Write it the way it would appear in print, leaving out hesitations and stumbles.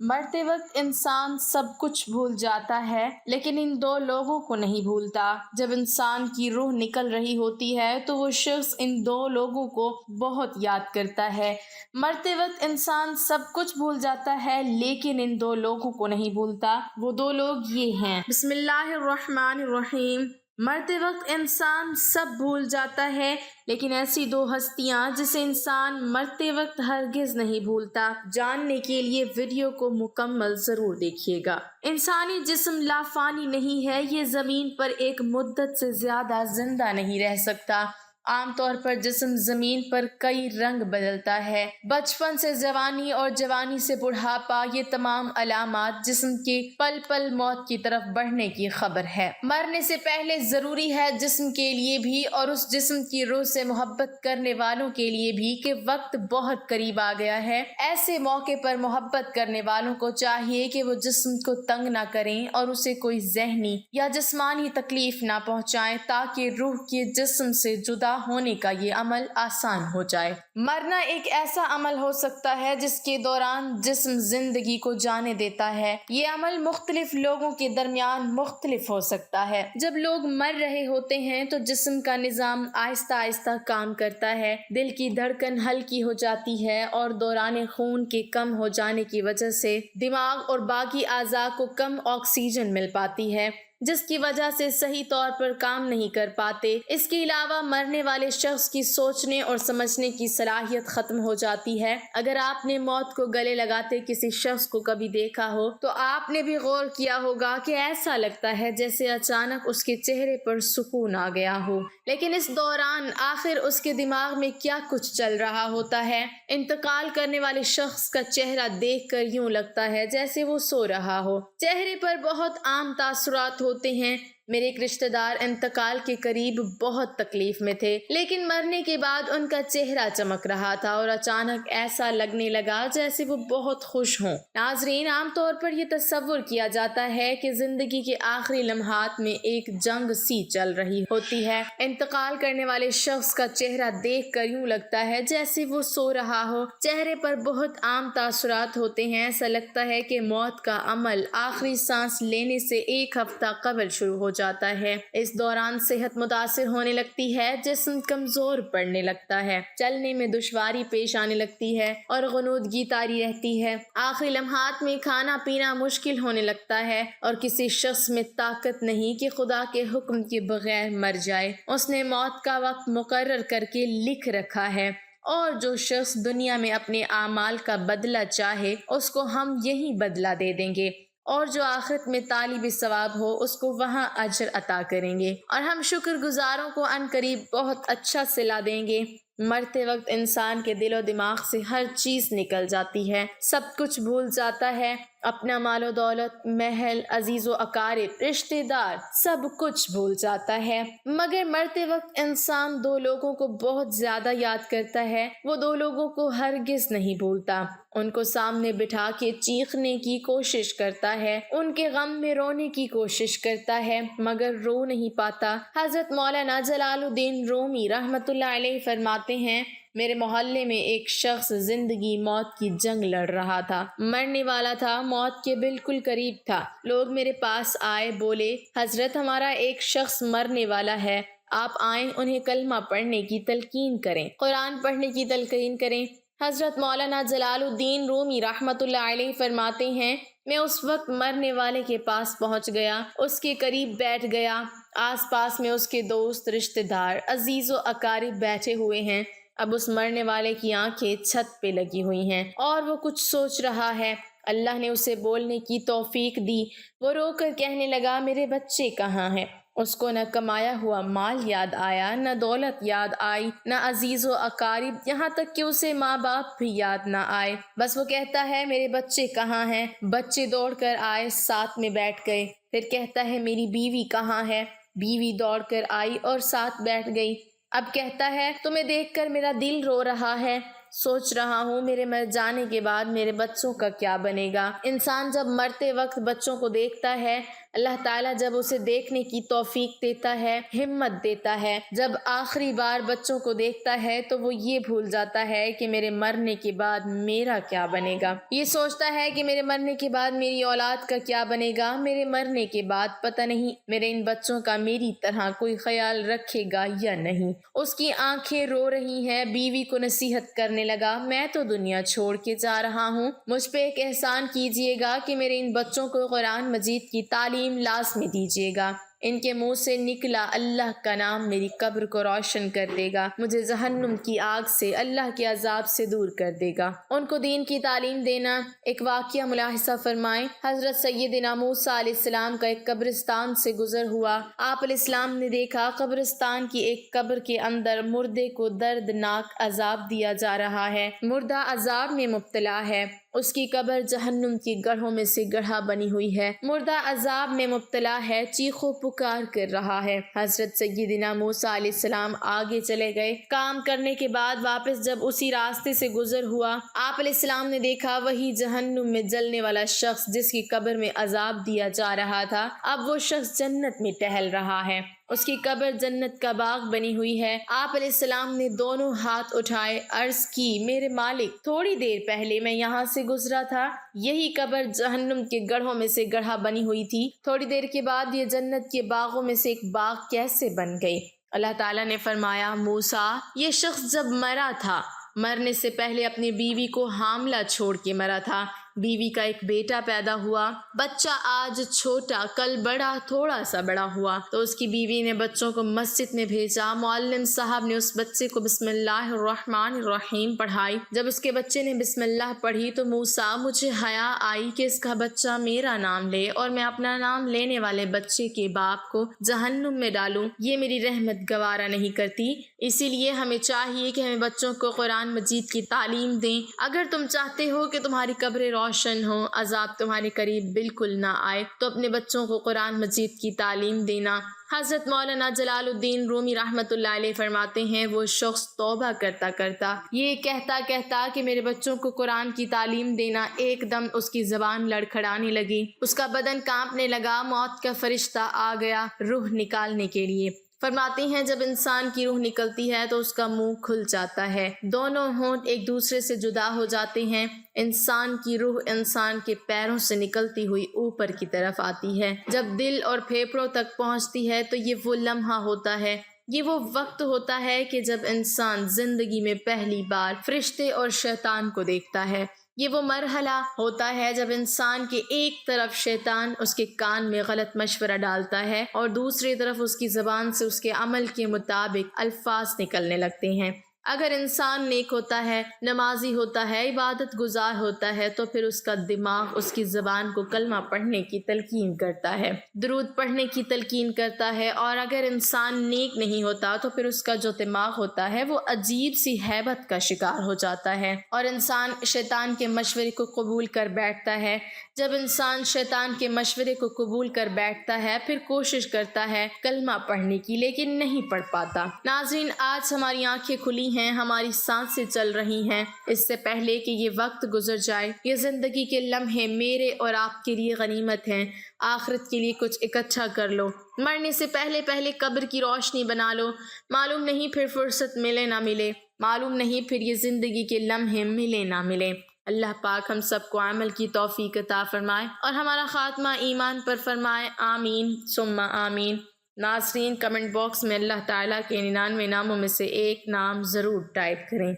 مرتے وقت انسان سب کچھ بھول جاتا ہے، لیکن ان دو لوگوں کو نہیں بھولتا۔ جب انسان کی روح نکل رہی ہوتی ہے تو وہ شخص ان دو لوگوں کو بہت یاد کرتا ہے۔ مرتے وقت انسان سب کچھ بھول جاتا ہے لیکن ان دو لوگوں کو نہیں بھولتا۔ وہ دو لوگ یہ ہیں۔ بسم اللہ الرحمن الرحیم۔ مرتے وقت انسان سب بھول جاتا ہے لیکن ایسی دو ہستیاں جسے انسان مرتے وقت ہرگز نہیں بھولتا۔ جاننے کے لیے ویڈیو کو مکمل ضرور دیکھیے گا۔ انسانی جسم لافانی نہیں ہے، یہ زمین پر ایک مدت سے زیادہ زندہ نہیں رہ سکتا۔ عام طور پر جسم زمین پر کئی رنگ بدلتا ہے۔ بچپن سے جوانی اور جوانی سے بڑھاپا، یہ تمام علامات جسم کے پل پل موت کی طرف بڑھنے کی خبر ہے۔ مرنے سے پہلے ضروری ہے جسم کے لیے بھی اور اس جسم کی روح سے محبت کرنے والوں کے لیے بھی کہ وقت بہت قریب آ گیا ہے۔ ایسے موقع پر محبت کرنے والوں کو چاہیے کہ وہ جسم کو تنگ نہ کریں اور اسے کوئی ذہنی یا جسمانی تکلیف نہ پہنچائیں تاکہ روح کے جسم سے جدا ہونے کا یہ عمل آسان ہو جائے۔ مرنا ایک ایسا عمل ہو سکتا ہے جس کے دوران جسم زندگی کو جانے دیتا ہے۔ یہ عمل مختلف لوگوں کے درمیان مختلف ہو سکتا ہے۔ جب لوگ مر رہے ہوتے ہیں تو جسم کا نظام آہستہ آہستہ کام کرتا ہے، دل کی دھڑکن ہلکی ہو جاتی ہے اور دوران خون کے کم ہو جانے کی وجہ سے دماغ اور باقی اعضاء کو کم آکسیجن مل پاتی ہے، جس کی وجہ سے صحیح طور پر کام نہیں کر پاتے۔ اس کے علاوہ مرنے والے شخص کی سوچنے اور سمجھنے کی صلاحیت ختم ہو جاتی ہے۔ اگر آپ نے موت کو گلے لگاتے کسی شخص کو کبھی دیکھا ہو تو آپ نے بھی غور کیا ہوگا کہ ایسا لگتا ہے جیسے اچانک اس کے چہرے پر سکون آ گیا ہو، لیکن اس دوران آخر اس کے دماغ میں کیا کچھ چل رہا ہوتا ہے؟ انتقال کرنے والے شخص کا چہرہ دیکھ کر یوں لگتا ہے جیسے وہ سو رہا ہو۔ چہرے پر بہت عام تاثرات ہوتے ہیں۔ میرے ایک رشتہ دار انتقال کے قریب بہت تکلیف میں تھے، لیکن مرنے کے بعد ان کا چہرہ چمک رہا تھا اور اچانک ایسا لگنے لگا جیسے وہ بہت خوش ہوں۔ ناظرین، عام طور پر یہ تصور کیا جاتا ہے کہ زندگی کے آخری لمحات میں ایک جنگ سی چل رہی ہوتی ہے۔ انتقال کرنے والے شخص کا چہرہ دیکھ کر یوں لگتا ہے جیسے وہ سو رہا ہو۔ چہرے پر بہت عام تاثرات ہوتے ہیں۔ ایسا لگتا ہے کہ موت کا عمل آخری سانس لینے سے ایک ہفتہ قبل شروع ہو جاتا ہے۔ اس دوران صحت متاثر ہونے لگتی ہے، جسم کمزور پڑنے لگتا ہے، چلنے میں دشواری پیش آنے لگتی ہے اور غنودگی طاری رہتی ہے۔ آخری لمحات میں کھانا پینا مشکل ہونے لگتا ہے اور کسی شخص میں طاقت نہیں کہ خدا کے حکم کے بغیر مر جائے۔ اس نے موت کا وقت مقرر کر کے لکھ رکھا ہے اور جو شخص دنیا میں اپنے اعمال کا بدلہ چاہے اس کو ہم یہی بدلہ دے دیں گے، اور جو آخرت میں طالب ثواب ہو اس کو وہاں اجر عطا کریں گے، اور ہم شکر گزاروں کو عن قریب بہت اچھا صلہ دیں گے۔ مرتے وقت انسان کے دل و دماغ سے ہر چیز نکل جاتی ہے، سب کچھ بھول جاتا ہے، اپنا مال و دولت، محل، عزیز و اقارب، رشتہ دار، سب کچھ بھول جاتا ہے۔ مگر مرتے وقت انسان دو لوگوں کو بہت زیادہ یاد کرتا ہے۔ وہ دو لوگوں کو ہرگز نہیں بھولتا، ان کو سامنے بٹھا کے چیخنے کی کوشش کرتا ہے، ان کے غم میں رونے کی کوشش کرتا ہے مگر رو نہیں پاتا۔ حضرت مولانا جلال الدین رومی رحمۃ اللہ علیہ فرماتے ہیں، میرے محلے میں ایک شخص زندگی موت کی جنگ لڑ رہا تھا، مرنے والا تھا، موت کے بالکل قریب تھا۔ لوگ میرے پاس آئے، بولے حضرت ہمارا ایک شخص مرنے والا ہے، آپ آئیں انہیں کلمہ پڑھنے کی تلقین کریں، قرآن پڑھنے کی تلقین کریں۔ حضرت مولانا جلال الدین رومی رحمۃ اللہ علیہ فرماتے ہیں، میں اس وقت مرنے والے کے پاس پہنچ گیا، اس کے قریب بیٹھ گیا، آس پاس میں اس کے دوست، رشتہ دار، عزیز و اقارب بیٹھے ہوئے ہیں۔ اب اس مرنے والے کی آنکھیں چھت پہ لگی ہوئی ہیں اور وہ کچھ سوچ رہا ہے۔ اللہ نے اسے بولنے کی توفیق دی۔ وہ رو کر کہنے لگا، میرے بچے کہاں ہیں؟ اس کو نہ کمایا ہوا مال یاد آیا، نہ دولت یاد آئی، نہ عزیز و اقارب، یہاں تک کہ اسے ماں باپ بھی یاد نہ آئے۔ بس وہ کہتا ہے میرے بچے کہاں ہیں؟ بچے دوڑ کر آئے، ساتھ میں بیٹھ گئے۔ پھر کہتا ہے میری بیوی کہاں ہے؟ بیوی دوڑ کر آئی اور ساتھ بیٹھ گئی۔ اب کہتا ہے تمہیں دیکھ کر میرا دل رو رہا ہے، سوچ رہا ہوں میرے مر جانے کے بعد میرے بچوں کا کیا بنے گا۔ انسان جب مرتے وقت بچوں کو دیکھتا ہے اللہ تعالیٰ جب اسے دیکھنے کی توفیق دیتا ہے، ہمت دیتا ہے، جب آخری بار بچوں کو دیکھتا ہے تو وہ یہ بھول جاتا ہے کہ میرے مرنے کے بعد میرا کیا بنے گا۔ یہ سوچتا ہے کہ میرے مرنے کے بعد میری اولاد کا کیا بنے گا، میرے مرنے کے بعد پتہ نہیں میرے ان بچوں کا میری طرح کوئی خیال رکھے گا یا نہیں۔ اس کی آنکھیں رو رہی ہیں۔ بیوی کو نصیحت کرنے لگا، میں تو دنیا چھوڑ کے جا رہا ہوں، مجھ پہ ایک احسان کیجیے گا کہ میرے ان بچوں کو قرآن مجید کی تعلیم لازمی دیجیے گا۔ ان کے منہ سے نکلا اللہ کا نام میری قبر کو روشن کر دے گا، مجھے جہنم کی آگ سے، اللہ کے عذاب سے دور کر دے گا۔ ان کو دین کی تعلیم دینا۔ ایک واقعہ ملاحظہ فرمائیں۔ حضرت سیدنا موسیٰ علیہ السلام کا ایک قبرستان سے گزر ہوا۔ آپ علیہ السلام نے دیکھا قبرستان کی ایک قبر کے اندر مردے کو دردناک عذاب دیا جا رہا ہے۔ مردہ عذاب میں مبتلا ہے، اس کی قبر جہنم کی گڑھوں میں سے گڑھا بنی ہوئی ہے، مردہ عذاب میں مبتلا ہے، چیخو پکار کر رہا ہے۔ حضرت سیدنا موسیٰ علیہ السلام آگے چلے گئے۔ کام کرنے کے بعد واپس جب اسی راستے سے گزر ہوا، آپ علیہ السلام نے دیکھا وہی جہنم میں جلنے والا شخص جس کی قبر میں عذاب دیا جا رہا تھا، اب وہ شخص جنت میں ٹہل رہا ہے، اس کی قبر جنت کا باغ بنی ہوئی ہے۔ آپ علیہ السلام نے دونوں ہاتھ اٹھائے، عرض کی، میرے مالک، تھوڑی دیر پہلے میں یہاں سے گزرا تھا، یہی قبر جہنم کے گڑھوں میں سے گڑھا بنی ہوئی تھی، تھوڑی دیر کے بعد یہ جنت کے باغوں میں سے ایک باغ کیسے بن گئی؟ اللہ تعالیٰ نے فرمایا، موسیٰ، یہ شخص جب مرا تھا، مرنے سے پہلے اپنی بیوی کو حاملہ چھوڑ کے مرا تھا، بیوی کا ایک بیٹا پیدا ہوا، بچہ آج چھوٹا کل بڑا، تھوڑا سا بڑا ہوا تو اس کی بیوی نے بچوں کو مسجد میں بھیجا، معلم صاحب نے اس بچے کو بسم اللہ الرحمن الرحیم پڑھائی، جب اس کے بچے نے بسم اللہ پڑھی تو موسیٰ، مجھے حیا آئی کہ اس کا بچہ میرا نام لے اور میں اپنا نام لینے والے بچے کے باپ کو جہنم میں ڈالوں، یہ میری رحمت گوارا نہیں کرتی، اسی لیے ہمیں چاہیے کہ ہمیں بچوں کو قرآن مجید کی تعلیم دیں۔ اگر تم چاہتے ہو کہ تمہاری قبریں روشن ہو، عذاب تمہارے قریب بالکل نہ آئے، تو اپنے بچوں کو قرآن مجید کی تعلیم دینا۔ حضرت مولانا جلال الدین رومی رحمۃ اللہ علیہ فرماتے ہیں، وہ شخص توبہ کرتا کرتا یہ کہتا کہ میرے بچوں کو قرآن کی تعلیم دینا، ایک دم اس کی زبان لڑکھڑانے لگی، اس کا بدن کانپنے لگا، موت کا فرشتہ آ گیا روح نکالنے کے لیے۔ فرماتے ہیں جب انسان کی روح نکلتی ہے تو اس کا منہ کھل جاتا ہے، دونوں ہونٹ ایک دوسرے سے جدا ہو جاتے ہیں، انسان کی روح انسان کے پیروں سے نکلتی ہوئی اوپر کی طرف آتی ہے، جب دل اور پھیپھڑوں تک پہنچتی ہے تو یہ وہ لمحہ ہوتا ہے، یہ وہ وقت ہوتا ہے کہ جب انسان زندگی میں پہلی بار فرشتے اور شیطان کو دیکھتا ہے، یہ وہ مرحلہ ہوتا ہے جب انسان کے ایک طرف شیطان اس کے کان میں غلط مشورہ ڈالتا ہے اور دوسری طرف اس کی زبان سے اس کے عمل کے مطابق الفاظ نکلنے لگتے ہیں۔ اگر انسان نیک ہوتا ہے، نمازی ہوتا ہے، عبادت گزار ہوتا ہے تو پھر اس کا دماغ اس کی زبان کو کلمہ پڑھنے کی تلقین کرتا ہے، درود پڑھنے کی تلقین کرتا ہے، اور اگر انسان نیک نہیں ہوتا تو پھر اس کا جو دماغ ہوتا ہے وہ عجیب سی ہیبت کا شکار ہو جاتا ہے اور انسان شیطان کے مشورے کو قبول کر بیٹھتا ہے۔ جب انسان شیطان کے مشورے کو قبول کر بیٹھتا ہے پھر کوشش کرتا ہے کلمہ پڑھنے کی، لیکن نہیں پڑھ پاتا۔ ناظرین، آج ہماری آنکھیں کھلی ہیں، ہماری سانسیں چل رہی ہیں، اس سے پہلے کہ یہ وقت گزر جائے، یہ زندگی کے لمحے میرے اور آپ کے لیے غنیمت ہیں، آخرت کے لیے کچھ اکٹھا کر لو، مرنے سے پہلے قبر کی روشنی بنا لو، معلوم نہیں پھر فرصت ملے نہ ملے، معلوم نہیں پھر یہ زندگی کے لمحے ملے نہ ملے۔ اللہ پاک ہم سب کو عمل کی توفیق عطا فرمائے اور ہمارا خاتمہ ایمان پر فرمائے، آمین ثم آمین۔ ناظرین، کمنٹ باکس میں اللہ تعالیٰ کے 99 ناموں میں سے ایک نام ضرور ٹائپ کریں۔